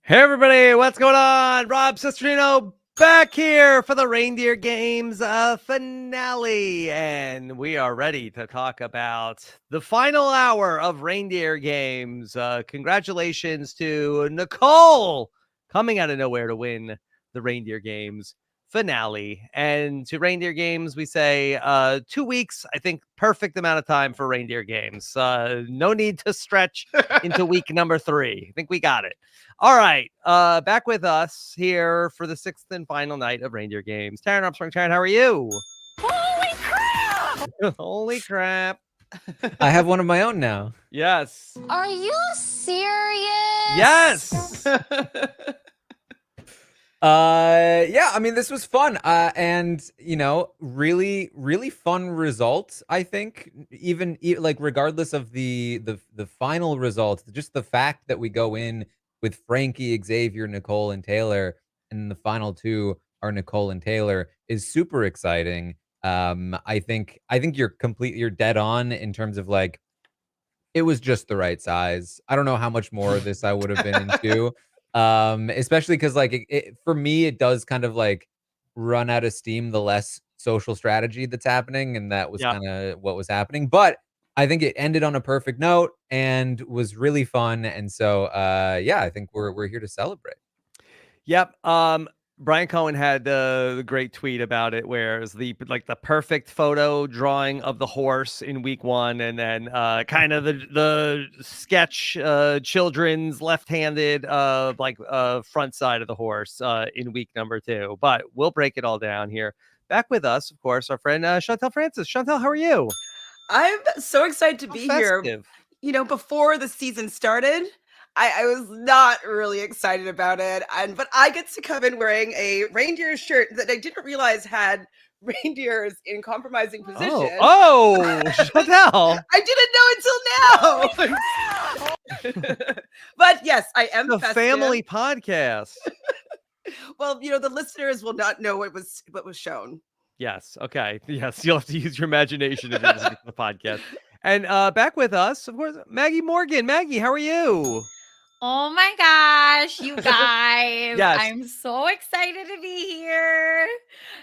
Hey everybody, what's going on? Rob Cesternino back here for the Reindeer Games finale, and we are ready to talk about the final hour of Reindeer Games. Congratulations to Nicole coming out of nowhere to win the Reindeer Games finale. And to Reindeer Games, we say 2 weeks. I think perfect amount of time for Reindeer Games. No need to stretch into week number 3. I think we got it. All right, back with us here for the 6th and final night of Reindeer Games. Taran Armstrong, Taran, how are you? Holy crap! Holy crap. I have one of my own now. Yes. Are you serious? Yes. Yeah, I mean, this was fun. And really, really fun results. I think even like regardless of the final results, just the fact that we go in with Frankie, Xavier, Nicole, and Taylor, and the final two are Nicole and Taylor is super exciting. I think you're dead on in terms of like it was just the right size. I don't know how much more of this I would have been into. Especially because like for me, it does kind of like run out of steam the less social strategy that's happening, and that was Yeah. kind of what was happening. But I think it ended on a perfect note and was really fun. And so yeah, I think we're here to celebrate. Yep. Brian Cohen had the great tweet about it, where it was the perfect photo drawing of the horse in week 1, and then kind of the sketch children's left-handed front side of the horse in week number 2. But we'll break it all down here. Back with us, of course, our friend Chantele Francis. Chantele, how are you? I'm so excited to be here. Festive. You know, before the season started, I was not really excited about it. But I get to come in wearing a reindeer shirt that I didn't realize had reindeers in compromising position. Oh, Chantele. I didn't know until now. But yes, I am The festive. family podcast. Well, you know, the listeners will not know what was shown. Yes. Okay. Yes. You'll have to use your imagination if you're listening to the podcast. And back with us, of course, Maggie Morgan. Maggie, how are you? Oh my gosh, you guys. Yes. I'm so excited to be here.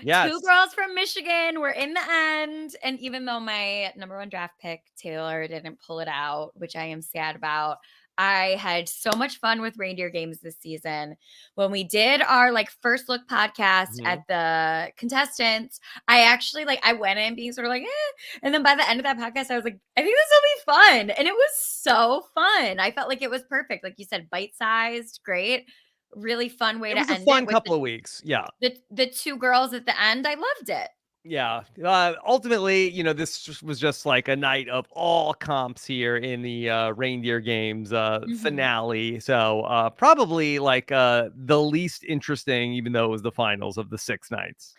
Yes. 2 girls from Michigan. We're in the end. And even though my number 1 draft pick, Taylor, didn't pull it out, which I am sad about, I had so much fun with Reindeer Games this season. When we did our first look podcast at the contestants, I actually I went in being sort of and then by the end of that podcast, I was like, I think this will be fun. And it was so fun. I felt like it was perfect. Like you said, bite-sized, great. Really fun way to end it. It was a fun couple of weeks. Yeah. The 2 girls at the end, I loved it. Yeah. Ultimately, this was just like a night of all comps here in the Reindeer Games finale. So probably the least interesting, even though it was the finals of the 6 nights.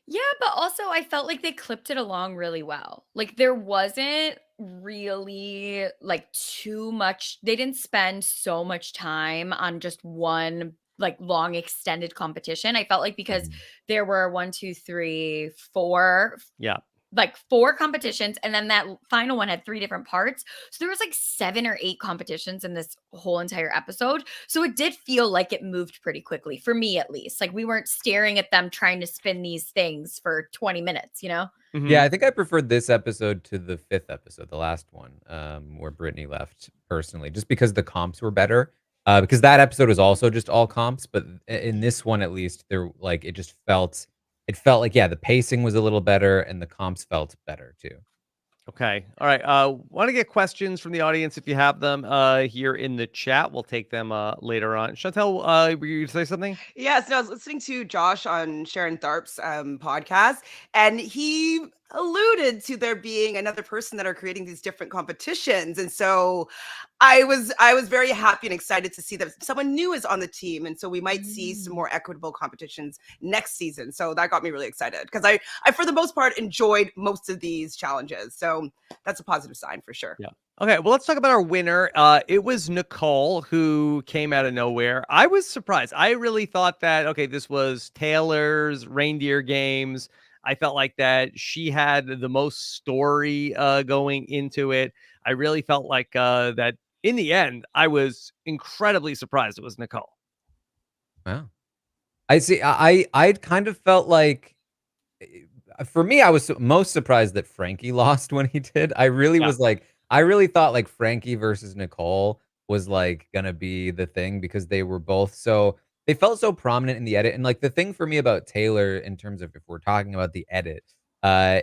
Yeah, but also I felt like they clipped it along really well. Like there wasn't really too much. They didn't spend so much time on just one long extended competition. I felt like because there were 1, 2, 3, 4. Yeah. 4 competitions, and then that final one had 3 different parts. So there was 7 or 8 competitions in this whole entire episode. So it did feel like it moved pretty quickly, for me at least. We weren't staring at them trying to spin these things for 20 minutes, you know? Mm-hmm. Yeah, I think I preferred this episode to the 5th episode, the last one, where Brittany left personally, just because the comps were better. Because that episode was also just all comps, but in this one at least, it felt like, yeah, the pacing was a little better and the comps felt better too. Okay. All right. Want to get questions from the audience if you have them here in the chat. We'll take them later on. Chantele, were you going to say something? Yes, no, I was listening to Josh on Sharon Tharp's podcast, and he alluded to there being another person that are creating these different competitions. And so I was very happy and excited to see that someone new is on the team. And so we might see some more equitable competitions next season. So that got me really excited because I for the most part enjoyed most of these challenges. So that's a positive sign for sure. Yeah. Okay, well, let's talk about our winner. It was Nicole, who came out of nowhere. I was surprised. I really thought that, okay, this was Taylor's Reindeer Games. I felt like that she had the most story going into it. I really felt like that in the end, I was incredibly surprised it was Nicole. Wow. I see. I kind of felt like, for me, I was most surprised that Frankie lost when he did. I really Yeah. was like, I really thought like Frankie versus Nicole was like gonna be the thing because they were both so they felt so prominent in the edit. And like the thing for me about Taylor in terms of if we're talking about the edit,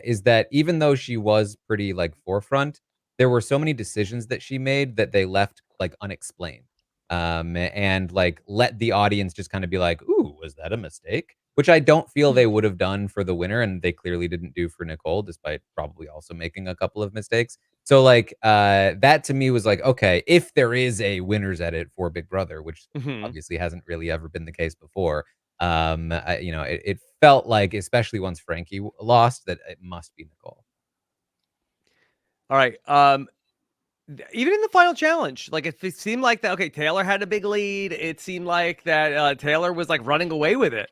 is that even though she was pretty like forefront, there were so many decisions that she made that they left like unexplained. And like let the audience just kind of be like, "Ooh, was that a mistake?" Which I don't feel they would have done for the winner, and they clearly didn't do for Nicole, despite probably also making a couple of mistakes. So like that to me was like, okay, if there is a winner's edit for Big Brother, which Mhm. obviously hasn't really ever been the case before, it felt like, especially once Frankie lost, that it must be Nicole. All right. Even in the final challenge, like it seemed like that. Okay, Taylor had a big lead. It seemed like that Taylor was like running away with it.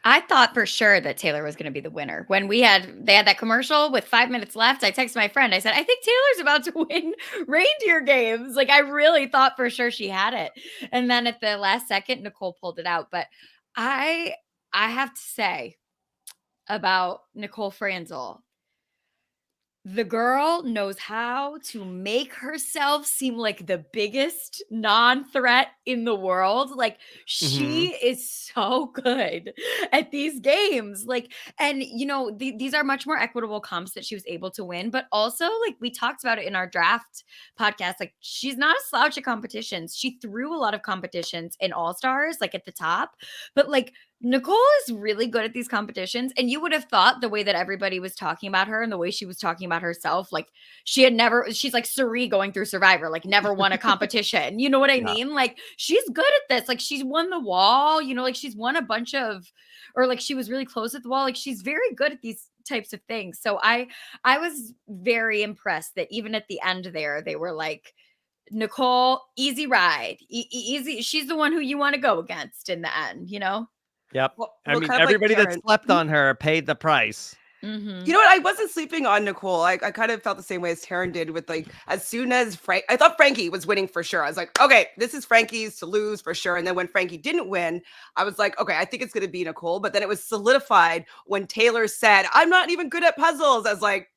I thought for sure that Taylor was going to be the winner. When they had that commercial with 5 minutes left, I texted my friend. I said, I think Taylor's about to win Reindeer Games. Like I really thought for sure she had it. And then at the last second, Nicole pulled it out. But I have to say about Nicole Franzel, the girl knows how to make herself seem like the biggest non-threat in the world. Like she is so good at these games. Like, and these are much more equitable comps that she was able to win. But also, like we talked about it in our draft podcast, like she's not a slouch at competitions. She threw a lot of competitions in All Stars, like at the top, but like Nicole is really good at these competitions. And you would have thought the way that everybody was talking about her and the way she was talking about herself, like she's like Suri going through Survivor, like never won a competition. You know what I mean? Like she's good at this. Like she's won the wall, like she's won a bunch of, or like she was really close at the wall. Like she's very good at these types of things. So I was very impressed that even at the end there, they were like, Nicole, easy ride, easy. She's the one who you want to go against in the end, Yep. Well, I mean, kind of like everybody that Taran. slept on her paid the price. Mm-hmm. You know what? I wasn't sleeping on Nicole. I kind of felt the same way as Taran did with like, as soon as I thought Frankie was winning for sure. I was like, okay, this is Frankie's to lose for sure. And then when Frankie didn't win, I was like, okay, I think it's going to be Nicole. But then it was solidified when Taylor said, I'm not even good at puzzles. I was like,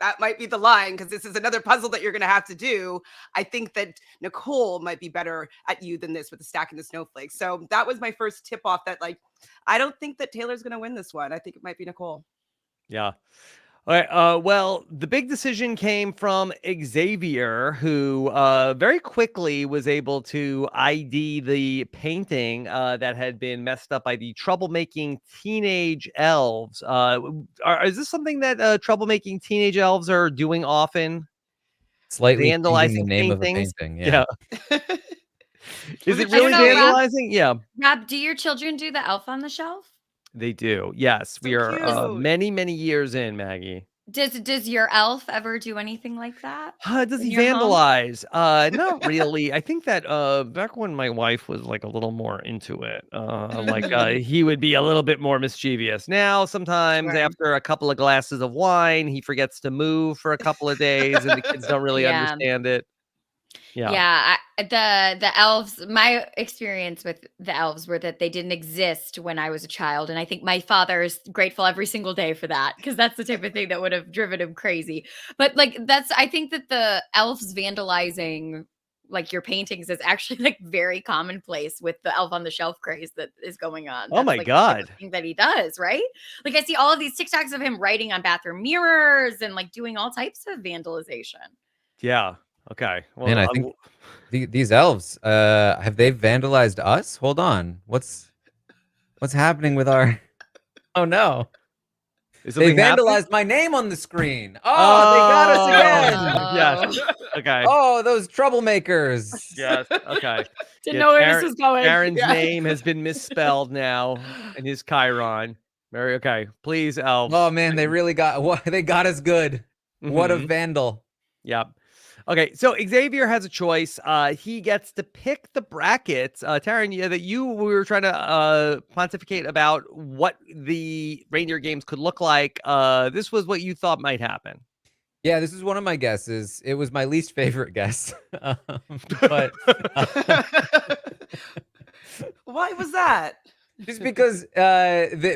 that might be the line because this is another puzzle that you're going to have to do. I think that Nicole might be better at you than this with the stack and the snowflakes. So that was my first tip off that like, I don't think that Taylor's going to win this one. I think it might be Nicole. Yeah. All right. Well, the big decision came from Xavier, who very quickly was able to ID the painting that had been messed up by the troublemaking teenage elves. Is this something that troublemaking teenage elves are doing often? Slightly changing the Vandalizing name of a paintings? painting. Yeah. Is Was it it really I don't know, Rob. vandalizing? Yeah. Rob, do your children do the elf on the shelf? They do. Yes. We So are cute. many years in, Maggie. Does your elf ever do anything like that? Does in he your home? vandalize? Not really. I think that back when my wife was like a little more into it, he would be a little bit more mischievous. Now, sometimes Sure. after a couple of glasses of wine, he forgets to move for a couple of days, and the kids don't really Yeah. understand it. Yeah. Yeah, the elves, my experience with the elves were that they didn't exist when I was a child, and I think my father is grateful every single day for that because that's the type of thing that would have driven him crazy. But like I think that the elves vandalizing like your paintings is actually like very commonplace with the elf on the shelf craze that is going on. Oh That's my like the type of God. thing that he does, right? Like I see all of these TikToks of him writing on bathroom mirrors and like doing all types of vandalization. Yeah. Okay. Well, Man, I think these elves, have they vandalized us? Hold on. What's happening with our... Oh no. is They something happening? vandalized my name on the screen. Oh, they got us again. Yes. Okay. Oh, those troublemakers. Yes. Okay. Didn't Yeah, know where this was going. Aaron's Yeah. name has been misspelled now in his Chiron. Very okay. Please, elves. Oh man, they really got they got us good. What a Mhm. vandal. Yep. Okay, so Xavier has a choice. He gets to pick the brackets. Taran, we were trying to pontificate about what the reindeer games could look like. This was what you thought might happen. Yeah, this is one of my guesses. It was my least favorite guess. But Why was that? Just because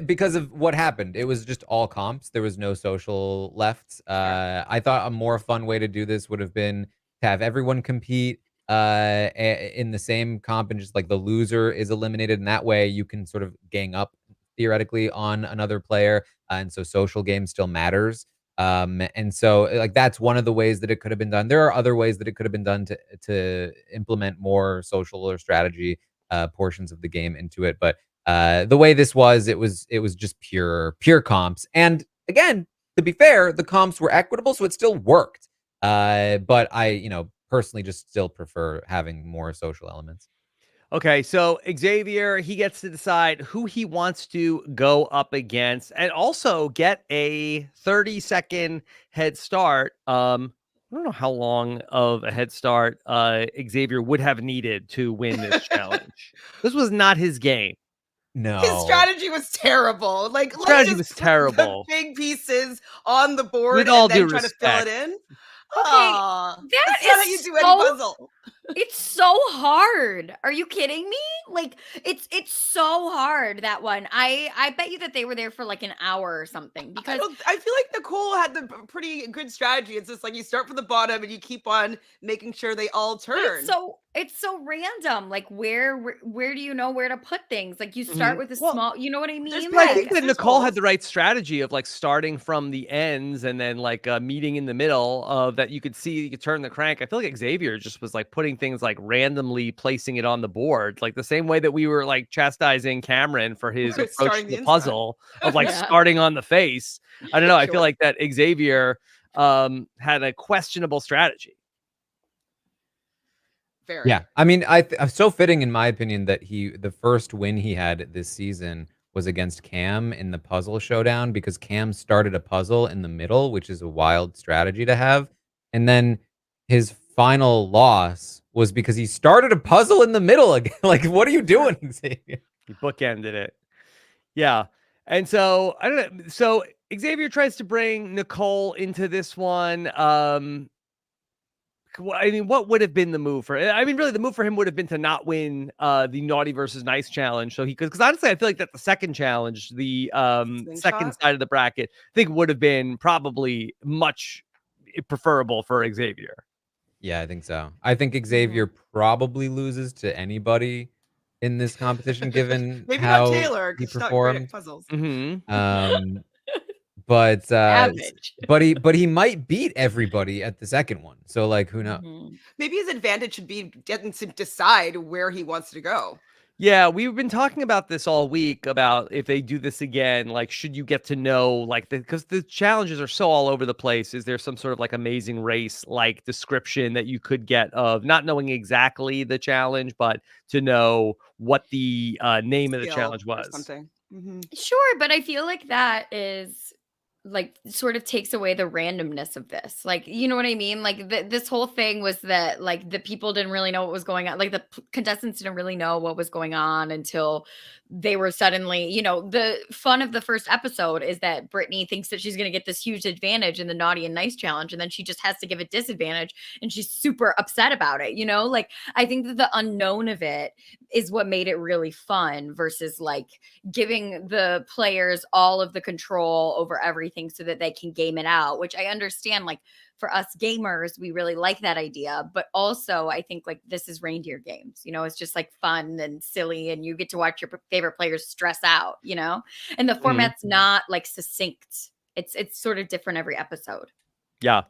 because of what happened. It was just all comps. There was no social left. I thought a more fun way to do this would have been to have everyone compete in the same comp, and just like the loser is eliminated, and that way you can sort of gang up theoretically on another player, and so social game still matters. And so like that's one of the ways that it could have been done. There are other ways that it could have been done to implement more social or strategy portions of the game into it, but the way this was, it was just pure comps. And again, to be fair, the comps were equitable, so it still worked. But I, personally just still prefer having more social elements. Okay, so Xavier, he gets to decide who he wants to go up against and also get a 30-second head start. I don't know how long of a head start Xavier would have needed to win this challenge. This was not his game. No. His strategy was terrible. Like, let's Strategy just was put terrible. the big pieces on the board With all and then due try to fill it respect. in. Okay, Aw, that that's not how you is do any so puzzle. It's so hard. Are you kidding me? Like it's so hard, that one. I bet you that they were there for like an hour or something because I feel like Nicole had the pretty good strategy. It's just like you start from the bottom and you keep on making sure they all but turn. it's so random. Like where do you know where to put things? Like you start with a Well, small, you know what I there's mean? But I Like think that there's Nicole had holes. the right strategy of like starting from the ends and then like meeting in the middle of that you could see you could turn the crank. I feel like Xavier just was like putting things like randomly placing it on the board, like the same way that we were like chastising Cameron for his approach Starting to the the inside. puzzle of like Yeah. starting on the face. I don't know. I feel Sure. like that Xavier had a questionable strategy. Very. Yeah, I mean, so fitting in my opinion that the first win he had this season was against Cam in the puzzle showdown, because Cam started a puzzle in the middle, which is a wild strategy to have, and then his final loss was because he started a puzzle in the middle again. Like, what are you doing, Xavier? He bookended it. Yeah. And so I don't know. So Xavier tries to bring Nicole into this one. I mean, what would have been the move for? I mean, really, the move for him would have been to not win the naughty versus nice challenge. So he could, because honestly, I feel like that the second challenge, the second Slingshot? side of the bracket, I think would have been probably much preferable for Xavier. Yeah, I think so. I think Xavier probably loses to anybody in this competition, given Maybe not how Taylor he because she's not great at performed. puzzles. Um, but savage. but he might beat everybody at the second one. So like, who knows? Mhm. Maybe his advantage should be getting to decide where he wants to go. Yeah, we've been talking about this all week about if they do this again, like, should you get to know, like, because the challenges are so all over the place. Is there some sort of like amazing race like description that you could get of not knowing exactly the challenge, but to know what the name of the Skill challenge or was? something. Mhm. Sure, but I feel like that is like sort of takes away the randomness of this. Like, you know what I mean? Like this whole thing was that like the people didn't really know what was going on. Like the contestants didn't really know what was going on until they were suddenly, the fun of the first episode is that Brittany thinks that she's going to get this huge advantage in the naughty and nice challenge. And then she just has to give a disadvantage and she's super upset about it. Like I think that the unknown of it is what made it really fun versus like giving the players all of the control over everything so that they can game it out, which I understand. Like for us gamers, we really like that idea, but also I think like this is reindeer games, it's just like fun and silly and you get to watch your favorite players stress out, and the format's not like succinct. It's sort of different every episode. Yeah. All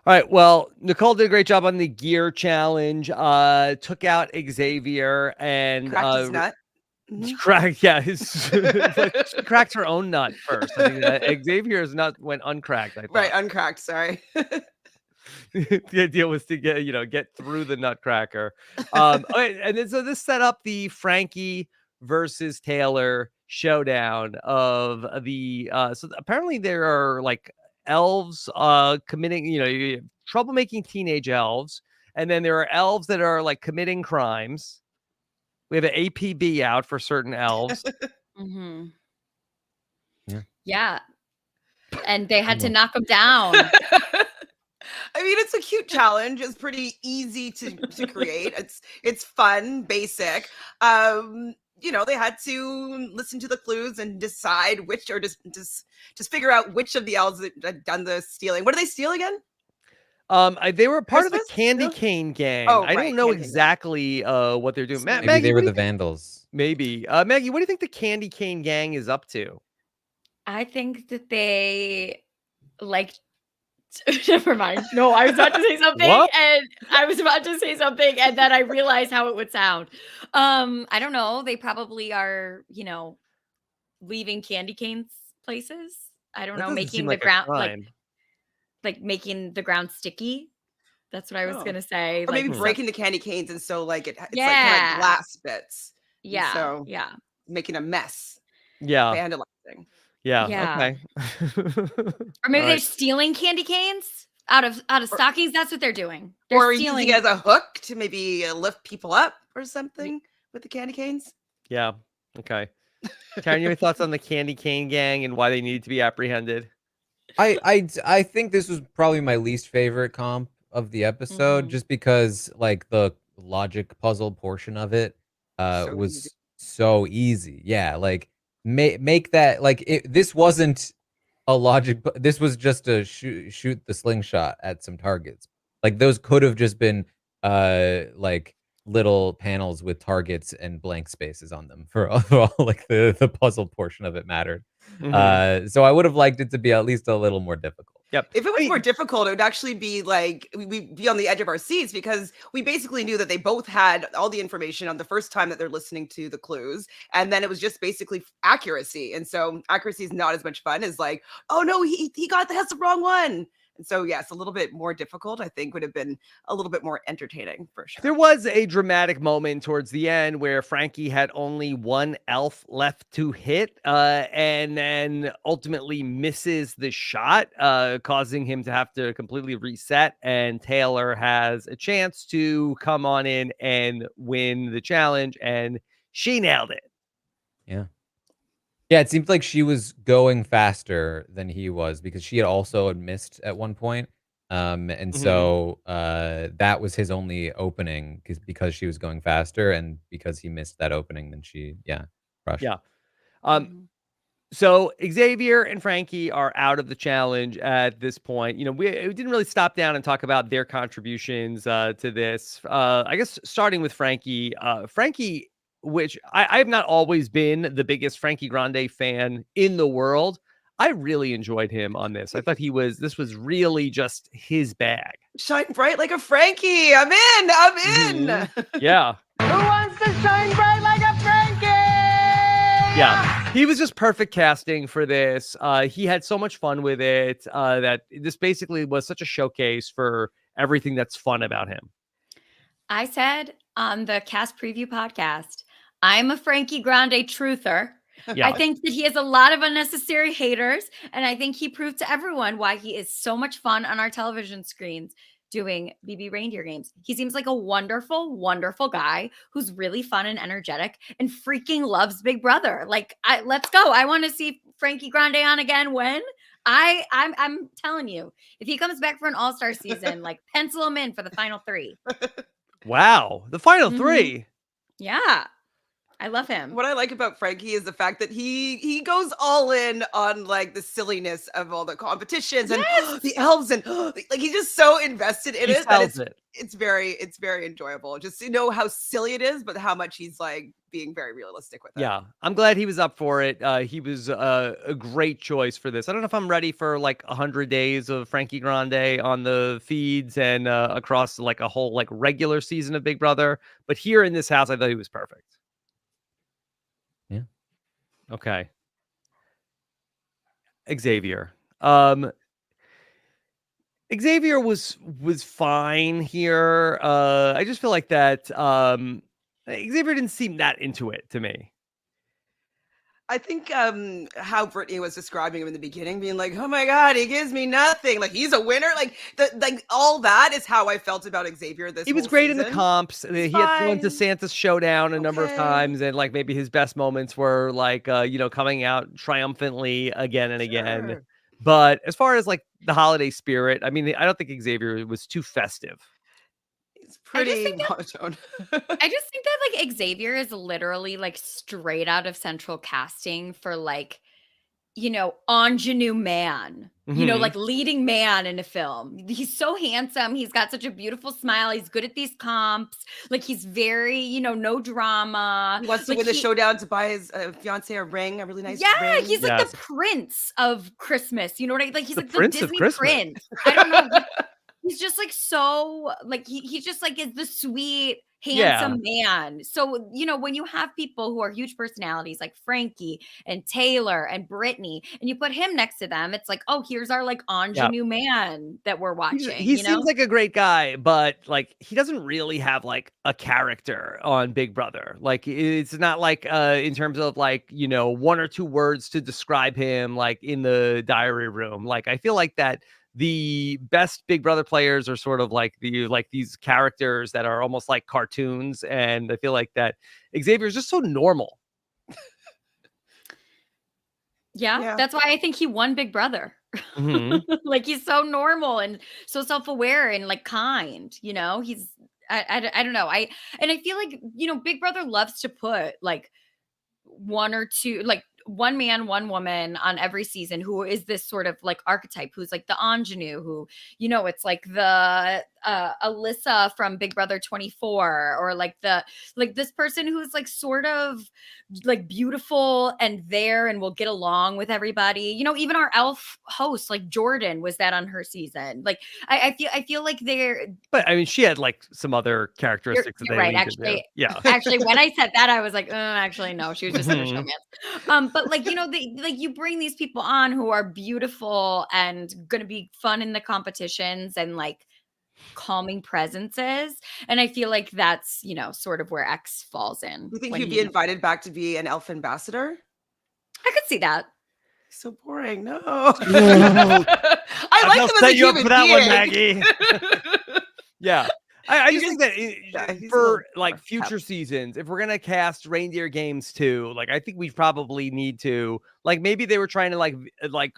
right. Well, Nicole did a great job on the gear challenge. Took out Xavier and Cracked his nut. Mhm. cracked. Yeah, she cracked her own nut first. I think that Xavier's nut went uncracked. I thought. Right, uncracked. Sorry. The idea was to get through the nutcracker. Okay, and then so this set up the Frankie versus Taylor showdown of the so apparently there are like elves committing, troublemaking teenage elves, and then there are elves that are like committing crimes. We have an APB out for certain elves. Mm-hmm. Yeah. Yeah. And they had to knock them down. I mean, it's a cute challenge. It's pretty easy to create. It's fun, basic. They had to listen to the clues and decide which, or just figure out which of the elves that had done the stealing. What did they steal again? They were part of the Christmas? candy No? cane gang. Oh, I right, don't know candy cane gang. exactly what they're doing. Maybe Maybe Maggie, they what were do the you think? vandals. Maybe. Maggie, what do you think the candy cane gang is up to? I think that they like never mind. No, I was about to say something What? and then I realized how it would sound. I don't know. They probably are, leaving candy canes places. I don't That know, doesn't seem making the like a ground crime. like making the ground sticky. That's what I was Oh. gonna say. Or maybe Like breaking the candy canes, and so like it's like kind of Yeah. like glass bits. And Yeah. so Yeah. making a mess, Yeah. vandalizing. Yeah. Yeah. Okay. Or maybe All they're right. stealing candy canes out of stockings. That's what they're doing. They're Or stealing. using it as a hook to maybe lift people up or something with the candy canes. Yeah. Okay. Karen, your thoughts on the candy cane gang and why they need to be apprehended? I think this was probably my least favorite comp of the episode, Mhm. just because like the logic puzzle portion of it So was easy. so easy. Yeah, like make that like this wasn't a logic. This was just a shoot the slingshot at some targets. Like those could have just been like little panels with targets and blank spaces on them for all like the puzzle portion of it mattered. Mhm. So I would have liked it to be at least a little more difficult. Yep. If it was I mean, more difficult, it would actually be like we'd be on the edge of our seats because we basically knew that they both had all the information on the first time that they're listening to the clues. And then it was just basically accuracy. And so accuracy is not as much fun as like, oh no, that's the wrong one. And so yes, a little bit more difficult, I think, would have been a little bit more entertaining for sure. there was a dramatic moment towards the end where Frankie had only one elf left to hit, and then ultimately misses the shot, causing him to have to completely reset. And Taylor has a chance to come on in and win the challenge, and she nailed it. Yeah. Yeah, it seemed like she was going faster than he was because she had also had missed at one point. And Mhm. so that was his only opening because she was going faster, and because he missed that opening, then she crushed. Yeah. Um, Mhm. So Xavier and Frankie are out of the challenge at this point. We didn't really stop down and talk about their contributions to this. I guess starting with Frankie. Frankie, which I have not always been the biggest Frankie Grande fan in the world. I really enjoyed him on this. I thought this was really just his bag. Shine bright like a Frankie. I'm in. I'm in. Mhm. Yeah. Who wants to shine bright like a Frankie? Yeah, he was just perfect casting for this. He had so much fun with it that this basically was such a showcase for everything that's fun about him. I said on the cast preview podcast, I'm a Frankie Grande truther. Yeah. I think that he has a lot of unnecessary haters, and I think he proved to everyone why he is so much fun on our television screens doing BB Reindeer Games. He seems like a wonderful, wonderful guy who's really fun and energetic and freaking loves Big Brother. Like, let's go. I want to see Frankie Grande on again when I'm telling you, if he comes back for an all-star season, like pencil him in for the final 3. Wow, the final Mhm. 3. Yeah. I love him. What I like about Frankie is the fact that he goes all in on like the silliness of all the competitions and Yes! the elves and like he's just so invested in He it that sells it. it's very enjoyable just to know how silly it is, but how much he's like being very realistic with it. Yeah, I'm glad he was up for it. He was a great choice for this. I don't know if I'm ready for like 100 days of Frankie Grande on the feeds and across like a whole like regular season of Big Brother, but here in this house, I thought he was perfect. Yeah. Okay. Xavier. Xavier was fine here. I just feel like that Xavier didn't seem that into it to me. I think how Brittany was describing him in the beginning, being like, "Oh my God, he gives me nothing. Like he's a winner." Like all that is how I felt about Xavier this. He was whole great in the season. comps. He had gone to fine. Santa's Showdown a number of Okay. times, and like maybe his best moments were like coming out triumphantly again and again. Sure. But as far as like the holiday spirit, I mean, I don't think Xavier was too festive. It's I just pretty think that monotone. I just think that like Xavier is literally like straight out of central casting for like, ingenue man, Mhm. like leading man in a film. He's so handsome. He's got such a beautiful smile. He's good at these comps. Like he's very, no drama. He wants to Like win the showdown to buy his fiance a ring, a really nice yeah, ring. he's like Yes. the prince of Christmas. You know what I like? He's The like Prince the of Disney Christmas. prince. I don't know. He's just like so like he just like is the sweet handsome man. So, when you have people who are huge personalities like Frankie and Taylor and Brittany, and you put him next to them, it's like, oh, here's our like ingenue man that we're watching. He seems like a great guy, but like he doesn't really have like a character on Big Brother. Like it's not like in terms of like, one or two words to describe him like in the diary room. Like I feel like that the best Big Brother players are sort of like these characters that are almost like cartoons, and I feel like that Xavier is just so normal. Yeah, that's why I think he won Big Brother. Mhm. Like he's so normal and so self-aware and like kind, he's I don't know. I feel like, Big Brother loves to put like one or two, like one man, one woman on every season who is this sort of like archetype, who's like the ingenue, who, it's like the Alyssa from Big Brother 24, or like this person who's like sort of like beautiful and there and will get along with everybody. Even our elf host, like Jordan, was that on her season. Like I feel like they're. But I mean, she had like some other characteristics that You're they right. leaned into. Yeah. Actually, when I said that, I was like, actually, no, she was just in a showman. But like, you bring these people on who are beautiful and going to be fun in the competitions and like calming presences. And I feel like that's, sort of where X falls in. Do you think when he'd be invited back to be an elf ambassador? I could see that. He's so boring. No. I like will him as set a you up human for that one, being. Maggie. Yeah. I just think that he's a for little like future seasons, if we're gonna cast Reindeer Games 2, like I think we probably need to like maybe they were trying to like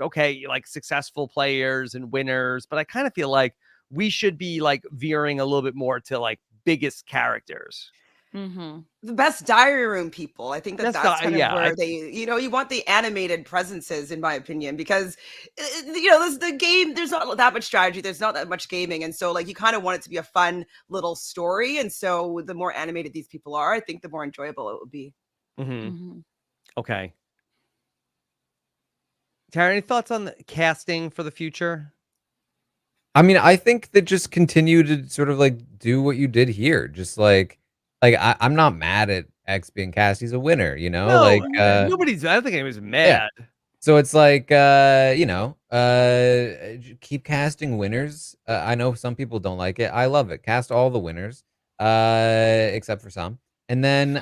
okay, like successful players and winners, but I kind of feel like we should be like veering a little bit more to like biggest characters. Mm-hmm. The best diary room people. I think that's kind of where I they, you want the animated presences, in my opinion, because the game, there's not that much strategy, there's not that much gaming, and so like you kind of want it to be a fun little story, and so the more animated these people are, I think the more enjoyable it would be. Okay. Tara, any thoughts on the casting for the future? I mean, I think that just continue to sort of like do what you did here. Just like I'm not mad at X being cast. He's a winner, No, like I don't think anybody's mad. So it's like keep casting winners. I know some people don't like it. I love it. Cast all the winners, except for some. And then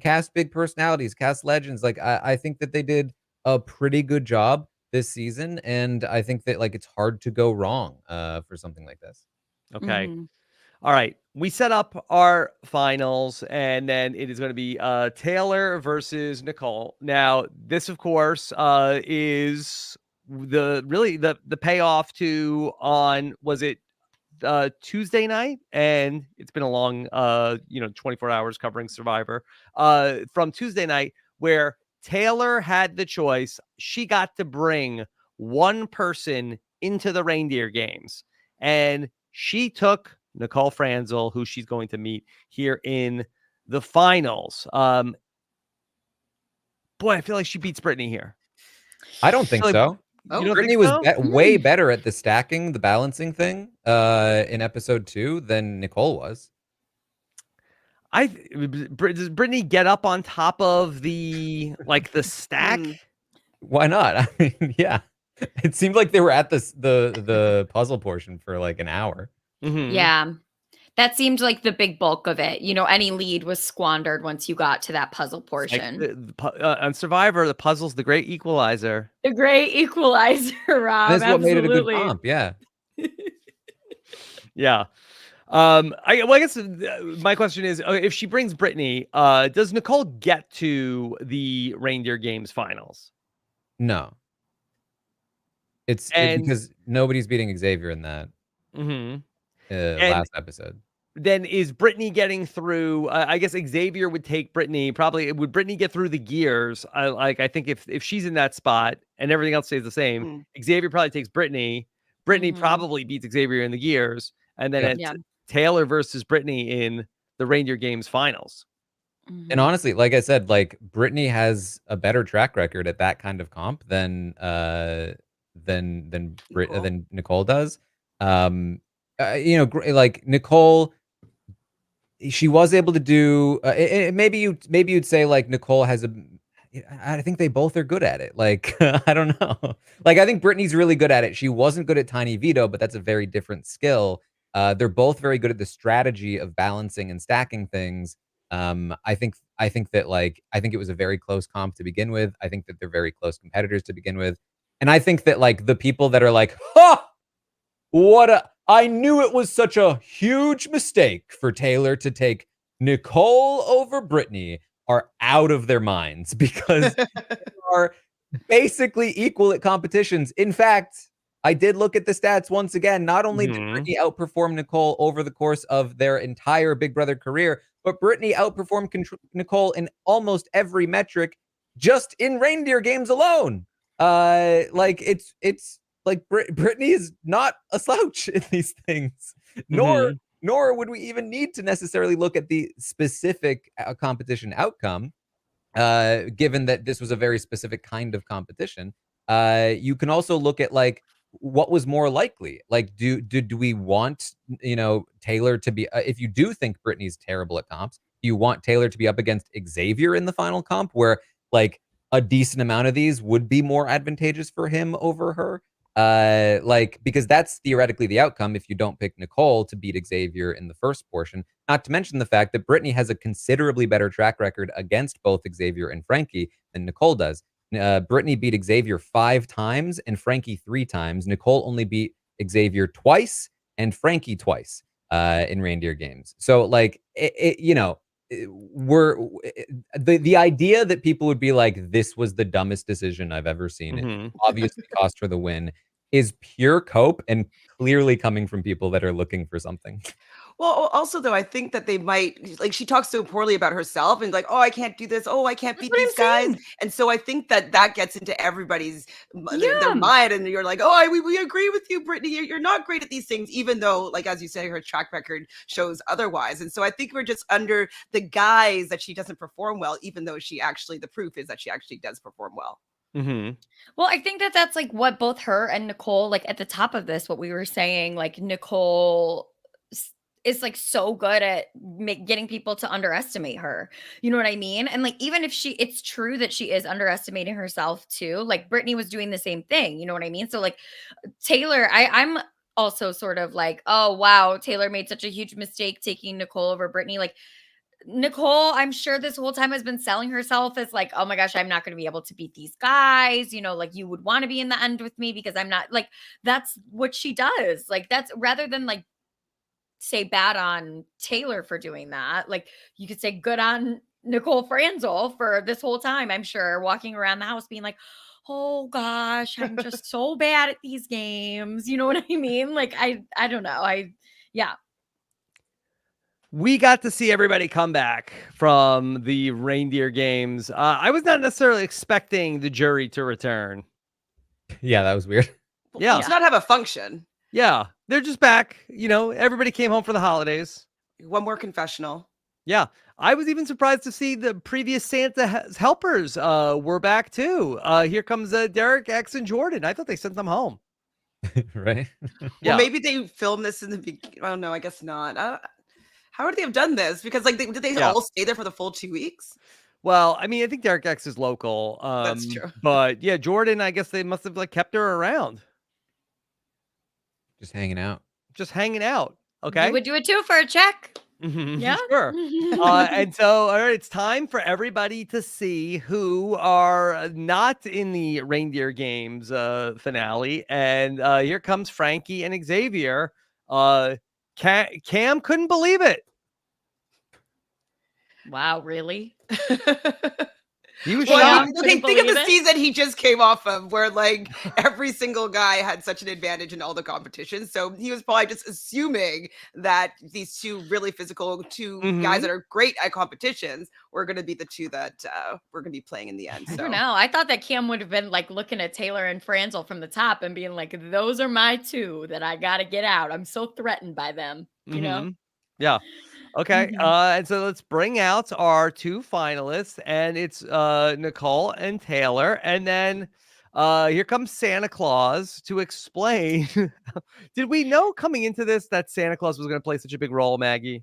cast big personalities, cast legends. Like I think that they did a pretty good job this season, and I think that like it's hard to go wrong for something like this. Okay. All right. We set up our finals, and then it is going to be Taylor versus Nicole. Now, this, of course, is the payoff to on, was it Tuesday night? And it's been a long 24 hours covering Survivor. From Tuesday night, where Taylor had the choice. She got to bring one person into the Reindeer Games, and she took Nicole Franzel, who she's going to meet here in the finals. Boy, I feel like she beats Brittany here. I don't think so. Brittany was way better at the stacking, the balancing thing in episode 2 than Nicole was. Does Brittany get up on top of the stack? Why not? I mean, yeah. It seemed like they were at the puzzle portion for like an hour. Yeah. That seemed like the big bulk of it. Any lead was squandered once you got to that puzzle portion. On Survivor, the puzzle's the great equalizer. The great equalizer, Rob. That's what made it a good comp. Yeah. Yeah. I guess my question is, if she brings Brittany, does Nicole get to the Reindeer Games finals? No. Because nobody's beating Xavier in that And last episode. then is Brittany getting through? I guess Xavier would take Brittany. Probably would Brittany get through the gears? I think if she's in that spot and everything else stays the same, Xavier probably takes Brittany. Brittany probably beats Xavier in the gears, and then it's Taylor versus Brittany in the Reindeer Games finals. And honestly, like I said, like Brittany has a better track record at that kind of comp than Nicole does. Like Nicole, she was able to do. Maybe you'd say like Nicole has a. I think they both are good at it. Like I don't know. Like I think Brittany's really good at it. She wasn't good at Tiny Veto, but that's a very different skill. They're both very good at the strategy of balancing and stacking things. I think it was a very close comp to begin with. I think that they're very close competitors to begin with. And I think that like the people that are like, I knew it was such a huge mistake for Taylor to take Nicole over Brittany are out of their minds because they are basically equal at competitions. In fact, I did look at the stats once again. Not only did Brittany outperform Nicole over the course of their entire Big Brother career, but Brittany outperformed Nicole in almost every metric just in Reindeer Games alone. Like it's like Brittany is not a slouch in these things, nor would we even need to necessarily look at the specific competition outcome, given that this was a very specific kind of competition. You can also look at like what was more likely. Like, do we want Taylor to be? If you do think Brittany's terrible at comps, do you want Taylor to be up against Xavier in the final comp, where like a decent amount of these would be more advantageous for him over her? Because that's theoretically the outcome if you don't pick Nicole to beat Xavier in the first portion. Not to mention the fact that Brittany has a considerably better track record against both Xavier and Frankie than Nicole does. Brittany beat Xavier 5 times and Frankie 3 times. Nicole only beat Xavier twice and Frankie twice in Reindeer Games. So like, the idea that people would be like, this was the dumbest decision I've ever seen. It obviously cost her the win is pure cope and clearly coming from people that are looking for something. Well, also though, I think that they might like she talks so poorly about herself and like, oh, I can't do this. Oh, I can't beat these guys. And so I think that gets into everybody's their mind, and you're like, oh, we agree with you, Brittany. You're not great at these things, even though, like as you say, her track record shows otherwise. And so I think we're just under the guise that she doesn't perform well, even though the proof is that she actually does perform well. Well, I think that's like what both her and Nicole, like at the top of this, what we were saying, like Nicole is like so good at getting people to underestimate her. You know what I mean? And like, even if it's true that she is underestimating herself too, like Brittany was doing the same thing. You know what I mean? So like Taylor, I'm also sort of like, oh, wow, Taylor made such a huge mistake taking Nicole over Brittany. Like Nicole, I'm sure this whole time has been selling herself as like, oh my gosh, I'm not going to be able to beat these guys. Like you would want to be in the end with me because I'm not, like, that's what she does. Like that's rather than like say bad on Taylor for doing that. Like you could say good on Nicole Franzel for this whole time, I'm sure, walking around the house being like, oh gosh, I'm just so bad at these games. You know what I mean? Like, I don't know. We got to see everybody come back from the Reindeer Games. I was not necessarily expecting the jury to return. Yeah, that was weird. Yeah. Let's not have a function. Yeah, they're just back. Everybody came home for the holidays. One more confessional. Yeah, I was even surprised to see the previous Santa helpers were back too. Here comes Derek, X, and Jordan. I thought they sent them home. Right? Well, maybe they filmed this in the beginning. Oh, no, I guess not. How would they have done this? Because like, did they all stay there for the full 2 weeks? Well, I mean, I think Derek X is local. That's true. But yeah, Jordan, I guess they must have like kept her around. Just hanging out. Okay. You would do it too for a check. Yeah, sure. And so, all right, it's time for everybody to see who are not in the Reindeer Games finale. And here comes Frankie and Xavier. Cam couldn't believe it. Wow, really? He was Well, shocked. okay, think of the believe it. season he just came off of, where like every single guy had such an advantage in all the competitions. So he was probably just assuming that these two really physical guys that are great at competitions were going to be the two that were going to be playing in the end. I So don't know. I thought that Cam would have been like looking at Taylor and Franzel from the top and being like, those are my two that I got to get out. I'm so threatened by them, you know? Yeah. Okay. Mhm. And so let's bring out our two finalists, and it's Nicole and Taylor. And then here comes Santa Claus to explain. Did we know coming into this that Santa Claus was going to play such a big role, Maggie?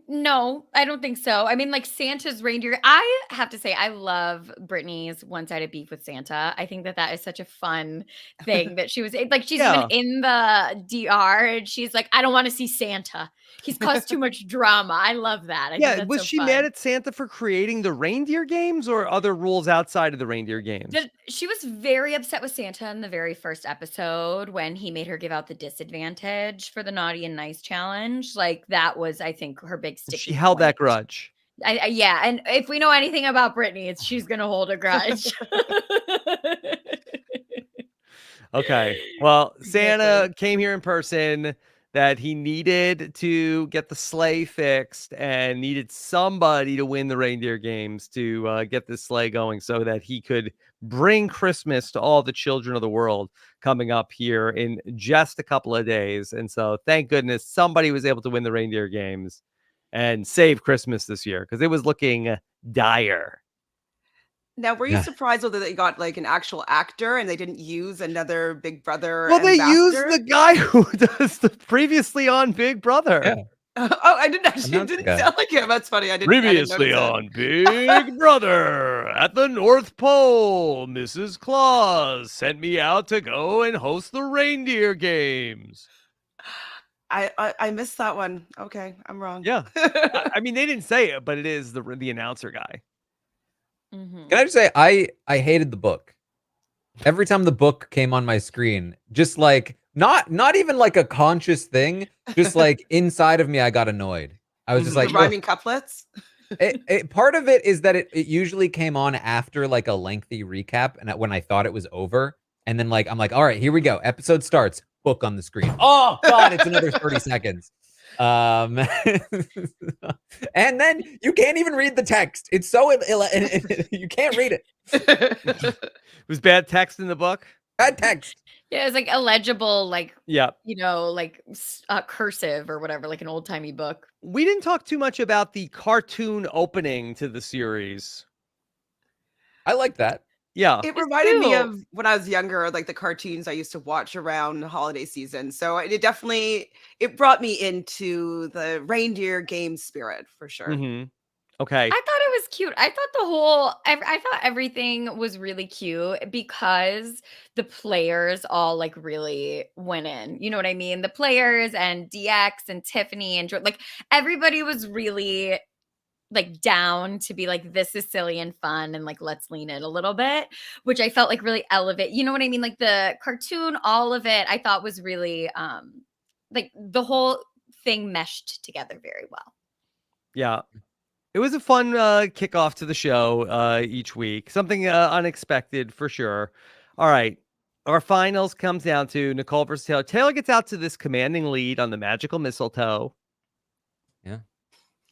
No, I don't think so. I mean, like Santa's reindeer. I have to say, I love Brittany's one-sided beef with Santa. I think that is such a fun thing that she was like, she's Yeah. been in the DR and she's like, I don't want to see Santa. He's caused too much drama. I love that. I think Yeah. that's Was so she fun. mad at Santa for creating the reindeer games or other rules outside of the reindeer games? She was very upset with Santa in the very first episode when he made her give out the disadvantage for the naughty and nice challenge. Like that was, I think, her big sticky She held that point. grudge. Yeah, and if we know anything about Brittany, it's she's gonna hold a grudge. Okay. Well, Santa Exactly. came here in person that he needed to get the sleigh fixed and needed somebody to win the reindeer games to get this sleigh going so that he could bring Christmas to all the children of the world coming up here in just a couple of days. And so thank goodness somebody was able to win the reindeer games and save Christmas this year because it was looking dire. now, were you Yeah. surprised though that they got like an actual actor and they didn't use another Big Brother? Well, they used ambassador? the guy who does the previously on Big Brother. Yeah. Oh, I didn't actually. It Another didn't guy. sound like him. That's funny. I didn't. Previously I on Big Brother at the North Pole, Mrs. Claus sent me out to go and host the reindeer games. I missed that one. Okay, I'm wrong. Yeah. I mean, they didn't say it, but it is the announcer guy. Mhm. Can I just say I hated the book. Every time the book came on my screen, just like not even like a conscious thing, just like inside of me, I got annoyed. I was just The like, "Ugh." rhyming couplets. Part of it is that it usually came on after like a lengthy recap, and when I thought it was over, and then like I'm like, all right, here we go, episode starts, book on the screen. Oh God, it's another 30 seconds. And then you can't even read the text. It's so you can't read it. It was bad text in the book. Bad text. Yeah, it's like illegible, like Yeah. like cursive or whatever, like an old timey book. We didn't talk too much about the cartoon opening to the series. I like that. Yeah. It reminded me cute. of when I was younger, like the cartoons I used to watch around holiday season. So it definitely brought me into the reindeer game spirit for sure. Mm-hmm. Okay. I thought it was cute. I thought everything was really cute because the players all like really went in. You know what I mean? The players and DX and Tiffany and like everybody was really like down to be like, this is silly and fun and like let's lean in a little bit, which I felt like really elevate. You know what I mean? Like the cartoon, all of it, I thought was really like the whole thing meshed together very well. Yeah. It was a fun kickoff to the show each week. Something unexpected for sure. All right. Our finals comes down to Nicole versus Taylor. Taylor gets out to this commanding lead on the magical mistletoe. Yeah.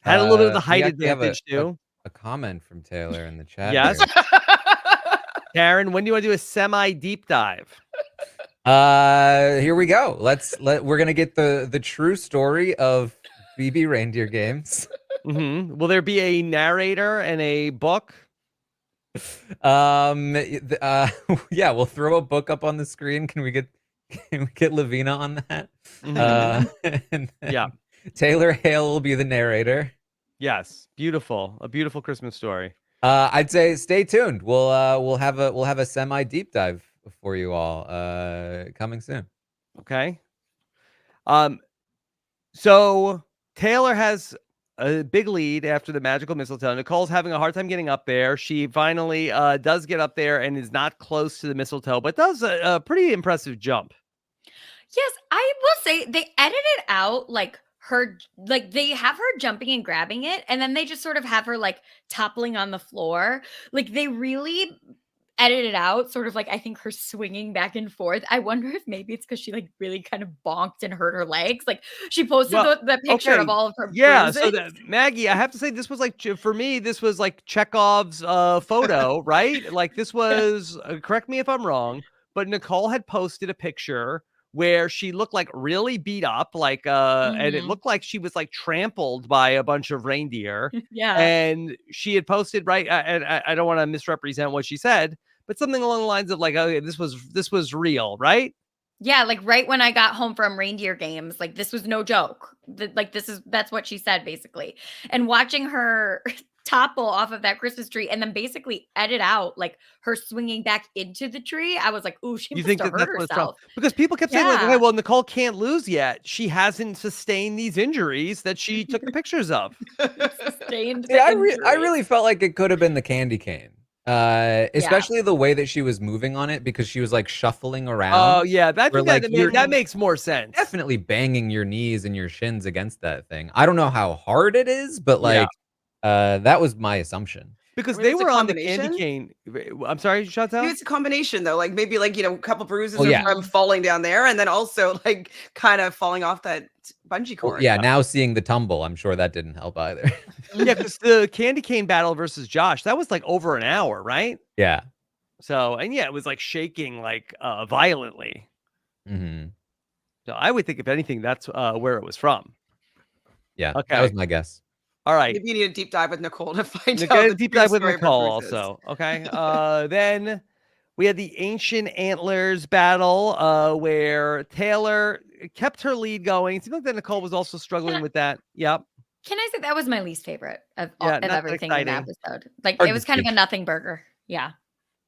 Had a little bit of the We height actually have advantage too. A comment from Taylor in the chat. Yes. here. Karen, when do you want to do a semi deep dive? Here we go. We're gonna get the true story of BB Reindeer Games. Mm-hmm. Will there be a narrator and a book? Yeah, we'll throw a book up on the screen. Can we get Lavina on that? Mhm. And then Yeah. Taylor Hale will be the narrator. Yes. Beautiful. A beautiful Christmas story. I'd say stay tuned. We'll have a semi deep dive for you all coming soon. Okay. So Taylor has a big lead after the magical mistletoe. Nicole's having a hard time getting up there. She finally does get up there and is not close to the mistletoe, but does a pretty impressive jump. Yes, I will say they edited out like her, like, they have her jumping and grabbing it, and then they just sort of have her like toppling on the floor. Like, they really edited out sort of like, I think, her swinging back and forth. I wonder if maybe it's because she like really kind of bonked and hurt her legs. Like, she posted Well, the picture okay, of all of her yeah. bruises. So that Maggie, I have to say, this was like for me, this was like Chekhov's photo, right? Like this was. Correct me if I'm wrong, but Nicole had posted a picture where she looked like really beat up, like and it Mhm. looked like she was like trampled by a bunch of reindeer. Yeah. And she had posted, right, and I don't want to misrepresent what she said, but something along the lines of like, okay, this was real, right? Yeah, like right when I got home from reindeer games, like this was no joke. Like that's what she said basically. And watching her topple off of that Christmas tree and then basically edit out like her swinging back into the tree, I was like, "Ooh, she You must think have that hurt that's what it's from? herself." Because people kept saying like, okay, Yeah. well, Nicole can't lose yet. She hasn't sustained these injuries that she took the pictures of. Sustained See, the I injury. really felt like it could have been the candy cane. Yeah. Especially the way that she was moving on it because she was like shuffling Oh around. yeah, I Where think like you're that makes more sense. definitely banging your knees and your shins against that thing. I don't know how hard it is, but Yeah. like that was my assumption. Because Maybe they it's a were on the candy combination? cane. I'm sorry, Maybe Chantele? it's a combination though, like maybe like a couple bruises Oh, are yeah. from falling down there, and then also like kind of falling off that bungee Well, cord. yeah, now seeing the tumble, I'm sure that didn't help either. Yeah, because the candy cane battle versus Josh, that was like over an hour, right? Yeah. So, and yeah, it was like shaking like violently. Hmm. So I would think if anything, that's where it was from. Yeah. Okay. That was my guess. All right. Maybe you need a deep dive with Nicole to find Get out a the deep true dive with story of her Nicole bruises. also. Okay. Then we had the ancient antlers battle where Taylor kept her lead going. It seemed like that Nicole was also struggling with that. Yep. Can I say that was my least favorite of Yeah, of not that everything in the exciting. episode? Like, Hard it to was kind of a see. nothing burger. Yeah.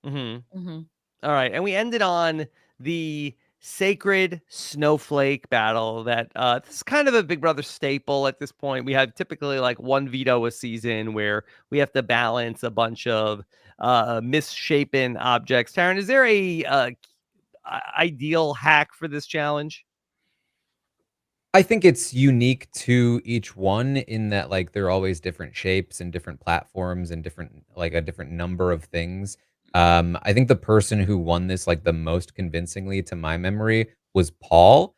Mm-hmm. Hmm. All right. And we ended on the sacred snowflake battle that this is kind of a Big Brother staple at this point. We have typically like one veto a season where we have to balance a bunch of misshapen objects. Taran, is there a ideal hack for this challenge? I think it's unique to each one in that like they're always different shapes and different platforms and different like a different number of things. I think the person who won this like the most convincingly to my memory was Paul.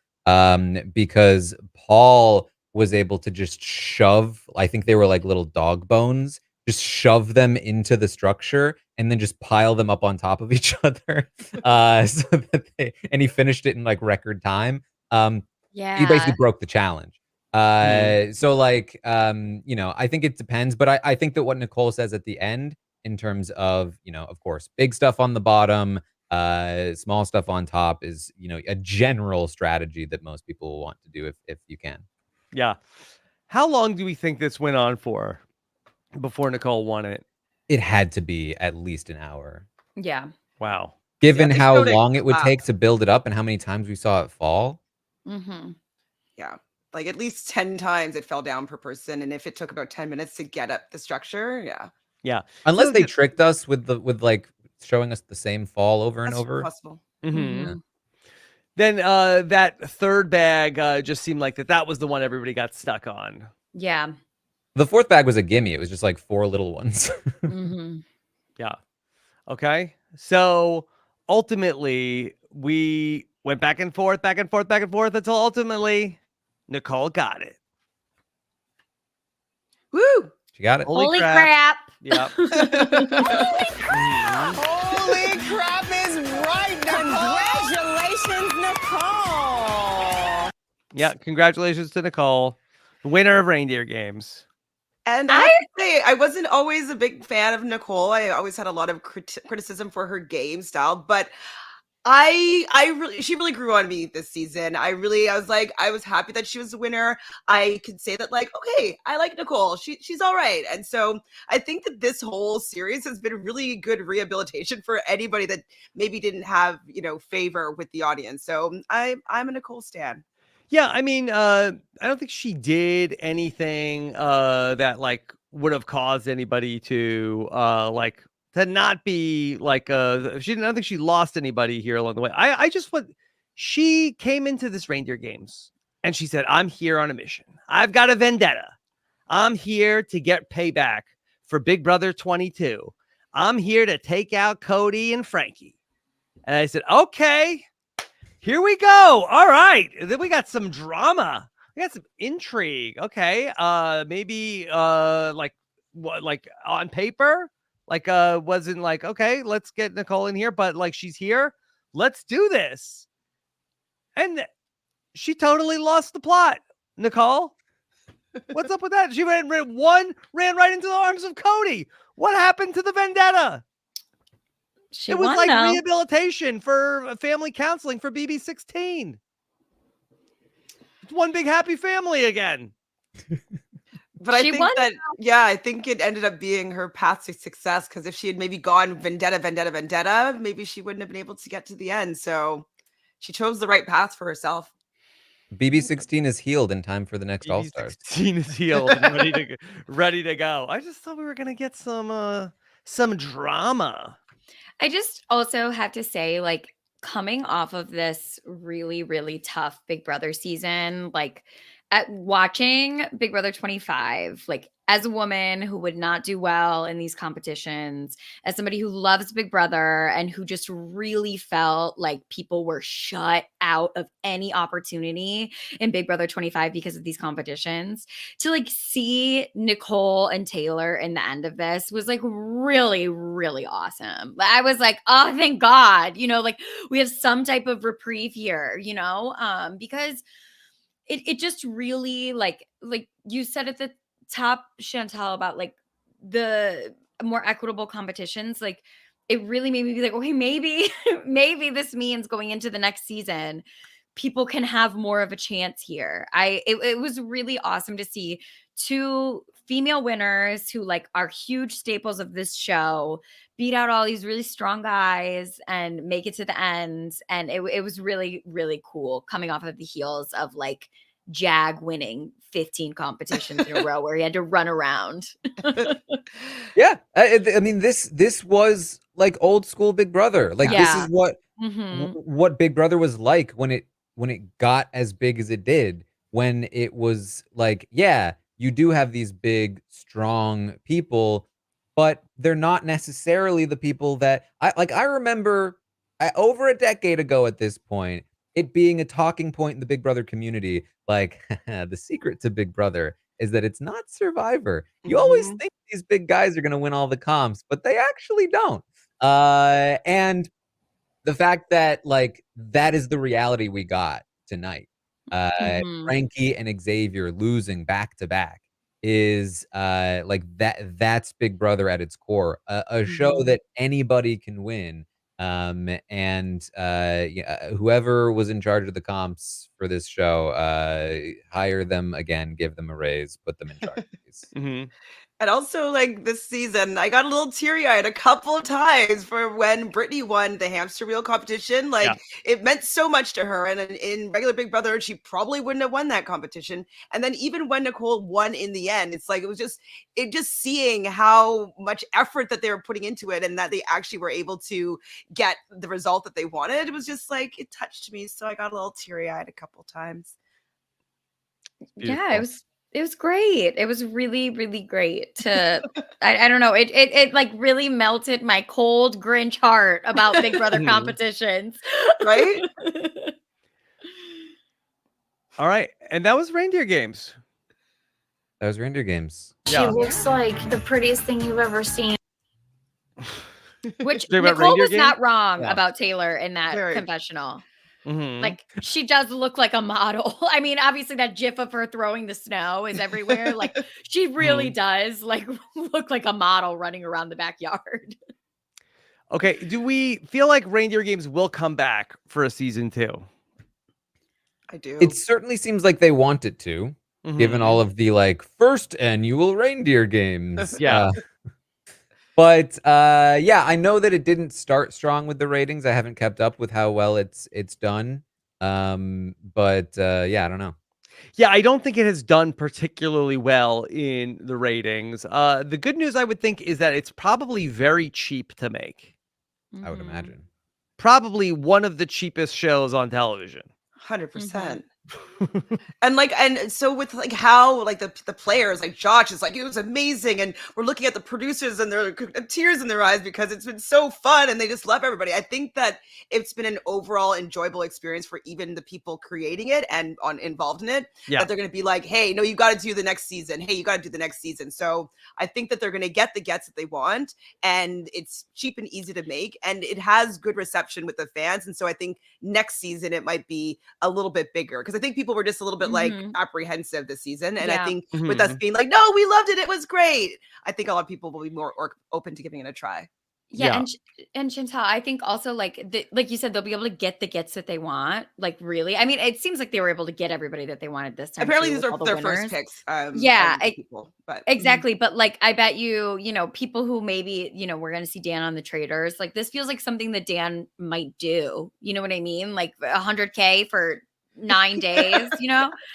Because Paul was able to just shove, I think they were like little dog bones, just shove them into the structure and then just pile them up on top of each other. So that and he finished it in like record time. He basically Yeah. broke the challenge. So like, I think it depends, but I think that what Nicole says at the end in terms of, of course, big stuff on the bottom, small stuff on top is, a general strategy that most people will want to do if you can. Yeah. How long do we think this went on for before Nicole won it? It had to be at least an hour. Yeah. Wow. Given they how showed it long it would up. take to build it up and how many times we saw it fall. Hmm. Yeah, like at least 10 times it fell down per person, and if it took about 10 minutes to get up the structure, yeah, Yeah. Unless So they tricked us with like showing us the same fall over and that's over. possible. Mhm. Hmm. Then that third bag just seemed like that was the one everybody got stuck on. Yeah. The fourth bag was a gimme. It was just like 4 little ones. Hmm. Yeah. Okay. So ultimately, we went back and forth until ultimately Nicole got it. Woo! She got it. Holy Holy crap. crap. Yep. Holy crap is right, Congratulations, Nicole. Yeah. Congratulations to Nicole, the winner of Reindeer Games. And I have to say, I wasn't always a big fan of Nicole. I always had a lot of criticism for her game style, but she really grew on me this season. I was happy that she was the winner. I could say that like, okay, I like Nicole. She's all right. And so I think that this whole series has been really good rehabilitation for anybody that maybe didn't have, favor with the audience. So I'm a Nicole stan. Yeah, I mean, I don't think she did anything that like would have caused anybody to like to not be like I don't think she lost anybody here along the way. I just she came into this Reindeer Games And she said, I'm here on a mission. I've got a vendetta. I'm here to get payback for Big Brother 22. I'm here to take out Cody and Frankie. And I said, okay, here we go. All right. And then we got some drama. We got some intrigue. Okay. Maybe like what, like on paper, like wasn't like, okay, let's get Nicole in here, but like she's here. Let's do this. And she totally lost the plot. Nicole, what's up with that? She ran right into the arms of Cody. What happened to the vendetta? She It was won, like though. rehabilitation for family counseling for BB16. It's one big happy family again. But I She think won, that, yeah, I think it ended up being her path to success, because if she had maybe gone vendetta, maybe she wouldn't have been able to get to the end. So she chose the right path for herself. BB16 is healed in time for the next All Stars. BB16 is healed and ready to go. I just thought we were gonna get some drama. I just also have to say, like, coming off of this really, really tough Big Brother season, like at watching Big Brother 25, like as a woman who would not do well in these competitions, as somebody who loves Big Brother and who just really felt like people were shut out of any opportunity in Big Brother 25 because of these competitions, to like see Nicole and Taylor in the end of this was like really, really awesome. I was like, oh, thank God, you know, like we have some type of reprieve here, you know, because it just really like you said at the top, Chantele, about like the more equitable competitions, like it really made me be like, okay, maybe maybe this means going into the next season people can have more of a chance here. It was really awesome to see two female winners who like are huge staples of this show beat out all these really strong guys and make it to the end. And it was really, really cool coming off of the heels of like Jag winning 15 competitions in a row where he had to run around. Yeah, I mean this was like old school Big Brother. Like this Yeah. is what Mhm. what Big Brother was like when it got as big as it did. When it was like, yeah, you do have these big, strong people, but they're not necessarily the people that I remember over a decade ago at this point, it being a talking point in the Big Brother community. Like the secret to Big Brother is that it's not Survivor. You always Mhm. think these big guys are going to win all the comps, but they actually don't. And the fact that like that is the reality we got tonight. Mhm. Frankie and Xavier losing back to back is like that's Big Brother at its core. A show Mhm. that anybody can win. And yeah, whoever was in charge of the comps for this show, hire them again, give them a raise, put them in charge, please. Mhm. And also, like this season, I got a little teary-eyed a couple of times for when Brittany won the hamster wheel competition. Like it meant so much to her. And in regular Big Brother, she probably wouldn't have won that competition. And then even when Nicole won in the end, it's like it just seeing how much effort that they were putting into it and that they actually were able to get the result that they wanted. It was just like it touched me. So I got a little teary-eyed a couple times. Yeah, it was great. It was really, really great to I don't know. It like really melted my cold Grinch heart about Big Brother Mhm. competitions. Right? All right. And that was Reindeer Games. That was Reindeer Games. She Yeah. looks like the prettiest thing you've ever seen. Which Talking about Nicole Reindeer was not Games? wrong Yeah. about Taylor in that Very. confessional. Mhm. Like she does look like a model. I mean, obviously that gif of her throwing the snow is everywhere. Like she really does like look like a model running around the backyard. Okay. Do we feel like Reindeer Games will come back for a season 2? I do. It certainly seems like they want it to, given Mhm. all of the like first annual Reindeer Games. Yeah. But yeah, I know that it didn't start strong with the ratings. I haven't kept up with how well it's done. But yeah, I don't know. Yeah, I don't think it has done particularly well in the ratings. The good news I would think is that it's probably very cheap to make. I would Mhm. imagine. Probably one of the cheapest shows on television. 100%. And so with like how like the players like Josh is like it was amazing, and we're looking at the producers and they're tears in their eyes because it's been so fun and they just love everybody. I think that it's been an overall enjoyable experience for even the people creating it and involved in it. Yeah. That they're going to be like, hey, no, you got to do the next season. Hey, you got to do the next season. So I think that they're going to get the gets that they want, and it's cheap and easy to make, and it has good reception with the fans. And so I think next season it might be a little bit bigger, because I think people were just a little bit like apprehensive this season. And I think with us being like, no, we loved it, it was great, I think a lot of people will be more open to giving it a try. Yeah. And Chantele, I think also like you said, they'll be able to get the gets that they want. Like really, I mean, it seems like they were able to get everybody that they wanted this time. Apparently, these are their first picks. People, but exactly. But like, I bet you know, people who maybe we're gonna see Dan on the Traders. Like this feels like something that Dan might do. You know what I mean? Like $100K for 9 days,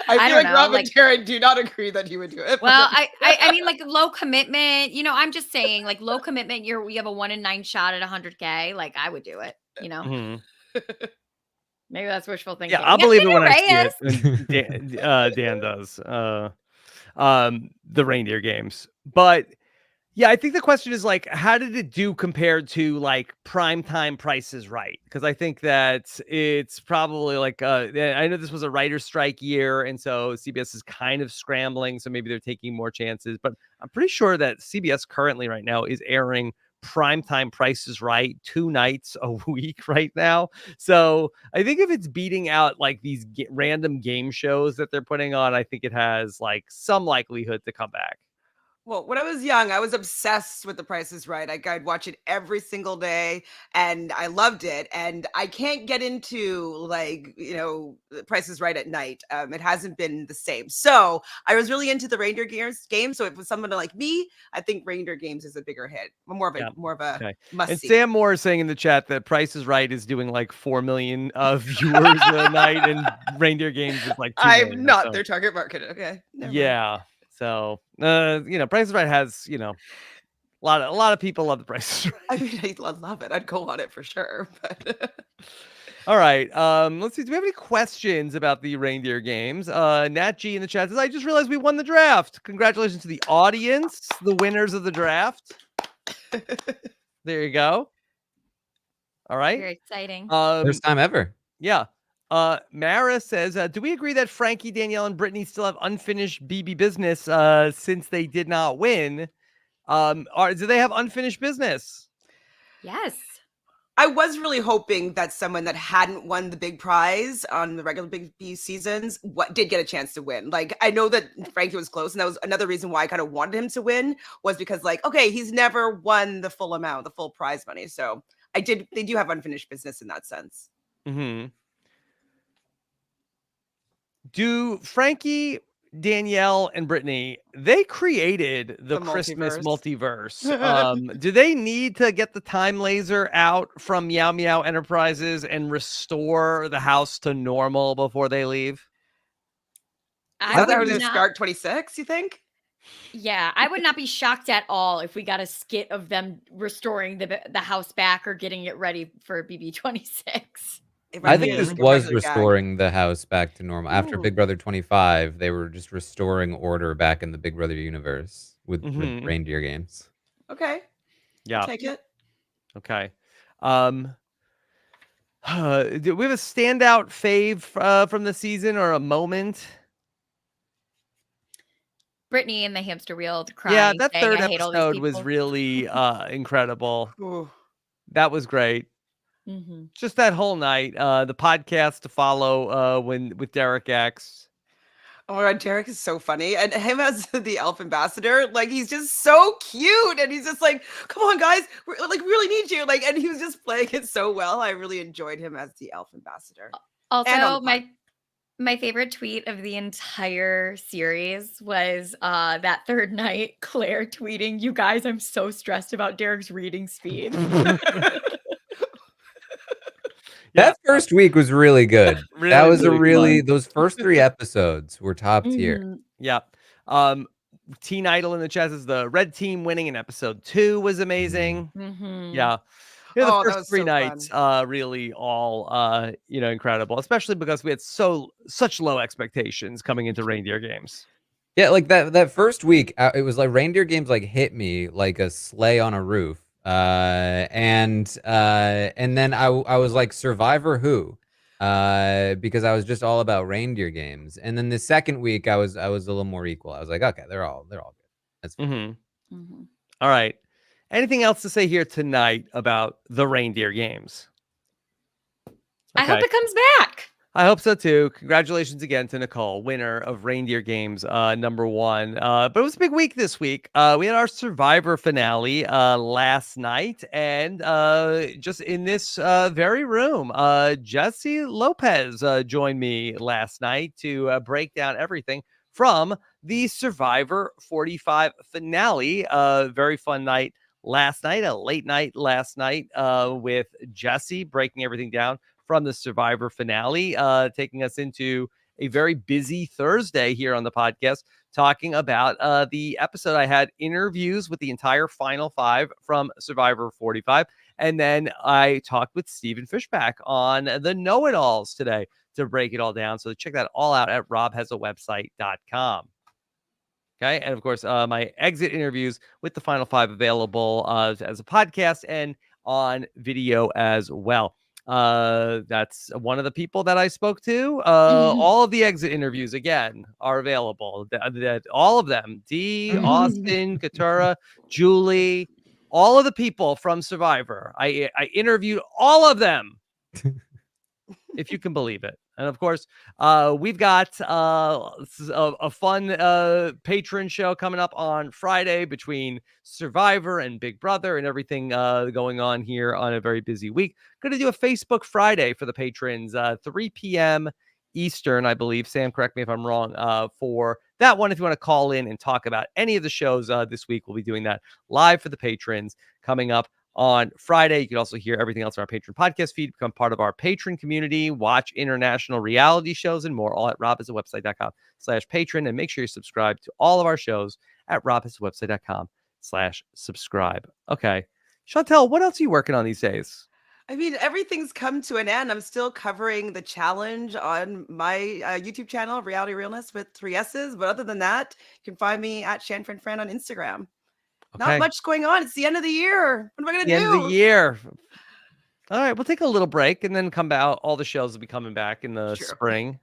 I feel like Rob and Taran do not agree that he would do it. Well, I mean, like low commitment, I'm just saying, like low commitment, we have a 1 in 9 shot at $100K. Like I would do it, Maybe that's wishful thinking. Yeah, I'll believe it when I see it. Dan does the Reindeer Games. But yeah, I think the question is like, how did it do compared to like primetime Price is Right? Because I think that it's probably like, I know this was a writer's strike year, and so CBS is kind of scrambling. So maybe they're taking more chances. But I'm pretty sure that CBS currently right now is airing primetime Price is Right 2 nights a week right now. So I think if it's beating out like these random game shows that they're putting on, I think it has like some likelihood to come back. Well, when I was young, I was obsessed with The Price is Right. I'd watch it every single day, and I loved it. And I can't get into like, The Price is Right at night. It hasn't been the same. So I was really into the Reindeer game. So if it was someone like me, I think Reindeer Games is a bigger hit, more of a must and see. Sam Moore is saying in the chat that Price is Right is doing like 4 million viewers a night, and Reindeer Games is like 2 million, I'm not their target market. Okay. Yeah. So, Price is Right has, a lot of people love the Price is Right. I mean, I love it. I'd go on it for sure. But all right. Let's see. Do we have any questions about the Reindeer Games? Nat G in the chat says, I just realized we won the draft. Congratulations to the audience, the winners of the draft. There you go. All right. Very exciting. First time ever. Yeah. Mara says, do we agree that Frankie, Danielle, and Brittany still have unfinished BB business since they did not win? Do they have unfinished business? Yes. I was really hoping that someone that hadn't won the big prize on the regular Big B seasons did get a chance to win. Like, I know that Frankie was close, and that was another reason why I kind of wanted him to win, was because like, okay, he's never won the full amount, the full prize money. So they do have unfinished business in that sense. Mm-hmm. Do Frankie, Danielle, and Brittany, they created the Christmas multiverse. Do they need to get the time laser out from Meow Meow Enterprises and restore the house to normal before they leave? I thought it was start 26, you think? Yeah, I would not be shocked at all if we got a skit of them restoring the house back or getting it ready for BB 26. I think this was restoring the house back to normal. After Big Brother 25, they were just restoring order back in the Big Brother universe with Reindeer Games. Okay. Yeah. I'll take it. Okay. Do we have a standout fave from the season or a moment? Brittany and the hamster wheel crying. Yeah, that saying, third I hate all these episode people. was really incredible. Ooh. That was great. Mm-hmm. Just that whole night, the podcast to follow with Derek X. Oh my God, Derek is so funny. And him as the elf ambassador, like he's just so cute. And he's just like, come on, guys, we really need you. Like, and he was just playing it so well. I really enjoyed him as the elf ambassador. Also, my favorite tweet of the entire series was that third night, Claire tweeting, "You guys, I'm so stressed about Derek's reading speed." That first week was really good. Really, that was really fun. Those first 3 episodes were top tier. Yeah. Teen Idol in the chat says the red team winning in episode 2 was amazing. Mm-hmm. Yeah. Yeah, the Oh, that first was 3 so nights, fun. really all, incredible, especially because we had such low expectations coming into Reindeer Games. Yeah, like that first week, it was like Reindeer Games like hit me like a sleigh on a roof. And then I was like, Survivor who? Because I was just all about Reindeer Games. And then the second week I was a little more equal. I was like, okay, they're all good. That's fine. Mhm. Mm-hmm. All right. Anything else to say here tonight about the Reindeer Games? I hope Okay. it comes back. I hope so too. Congratulations again to Nicole, winner of Reindeer Games #1. But it was a big week this week. We had our Survivor finale last night, and just in this very room, Jesse Lopez joined me last night to break down everything from the Survivor 45 finale. Very fun night last night, a late night last night with Jesse breaking everything down from the Survivor finale, taking us into a very busy Thursday here on the podcast, talking about the episode. I had interviews with the entire final 5 from Survivor 45. And then I talked with Stephen Fishback on the know-it-alls today to break it all down. So check that all out at robhasawebsite.com. Okay. And of course, my exit interviews with the final 5 available as a podcast and on video as well. That's one of the people that I spoke to. All of the exit interviews again are available. All of them, D, Austin, Katura, Julie, all of the people from Survivor. I interviewed all of them, if you can believe it. And of course, we've got a fun patron show coming up on Friday between Survivor and Big Brother and everything going on here on a very busy week. Going to do a Facebook Friday for the patrons, 3 p.m. Eastern, I believe. Sam, correct me if I'm wrong, for that one. If you want to call in and talk about any of the shows this week, we'll be doing that live for the patrons coming up on Friday. You can also hear everything else on our Patreon podcast feed, become part of our patron community, watch international reality shows and more, all at robhasawebsite.com/patron. And make sure you subscribe to all of our shows at robhasawebsite.com/subscribe. Okay. Chantele, what else are you working on these days? I mean, everything's come to an end. I'm still covering the challenge on my YouTube channel, Reality Realness with 3 S's. But other than that, you can find me at ShanFriendFriend on Instagram. Okay. Not much going on. It's the end of the year. What am I going to do? The end of the year. All right, we'll take a little break and then come back. All the shows will be coming back in the spring.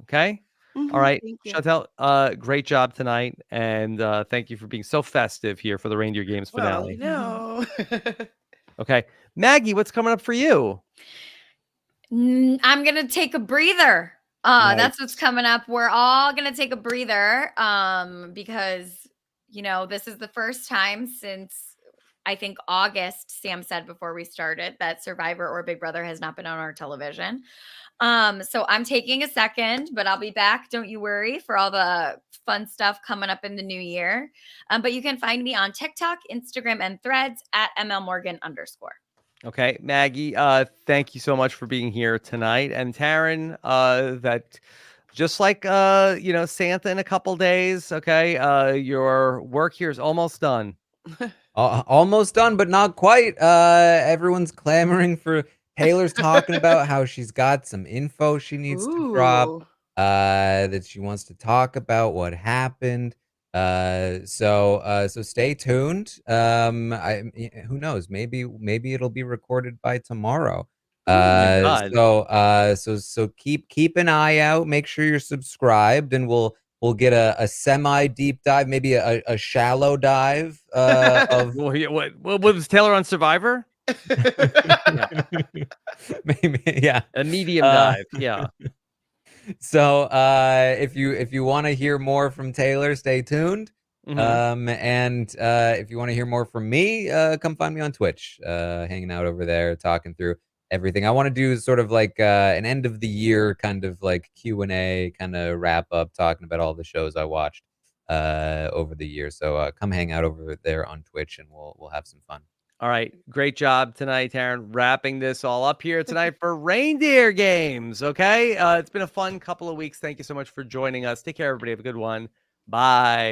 Okay. All right, Thank you. Chantele, great job tonight. And thank you for being so festive here for the Reindeer Games finale. Well, Okay. Maggie, what's coming up for you? I'm going to take a breather. Nice. That's what's coming up. We're all going to take a breather because, this is the first time since I think August, Sam said before we started, that Survivor or Big Brother has not been on our television. So I'm taking a second, but I'll be back. Don't you worry for all the fun stuff coming up in the new year. But you can find me on TikTok, Instagram, and Threads at @MLMorgan_. Okay, Maggie, thank you so much for being here tonight. And Taran, that just like Santa in a couple days, okay, your work here is almost done. Almost done, but not quite. Everyone's clamoring for Taylor's talking about how she's got some info she needs to drop. That she wants to talk about what happened. So stay tuned. Who knows? Maybe it'll be recorded by tomorrow. So keep an eye out. Make sure you're subscribed, and we'll get a semi deep dive, maybe a shallow dive of what was Taylor on Survivor? Maybe, yeah, a medium dive. Yeah. So if you want to hear more from Taylor, stay tuned. And if you want to hear more from me, come find me on Twitch, hanging out over there, talking through everything. I want to do sort of like an end of the year kind of like Q&A kind of wrap up, talking about all the shows I watched over the year. So come hang out over there on Twitch, and we'll have some fun. All right. Great job tonight, Taran, wrapping this all up here tonight for Reindeer Games. Okay. It's been a fun couple of weeks. Thank you so much for joining us. Take care, everybody. Have a good one. Bye.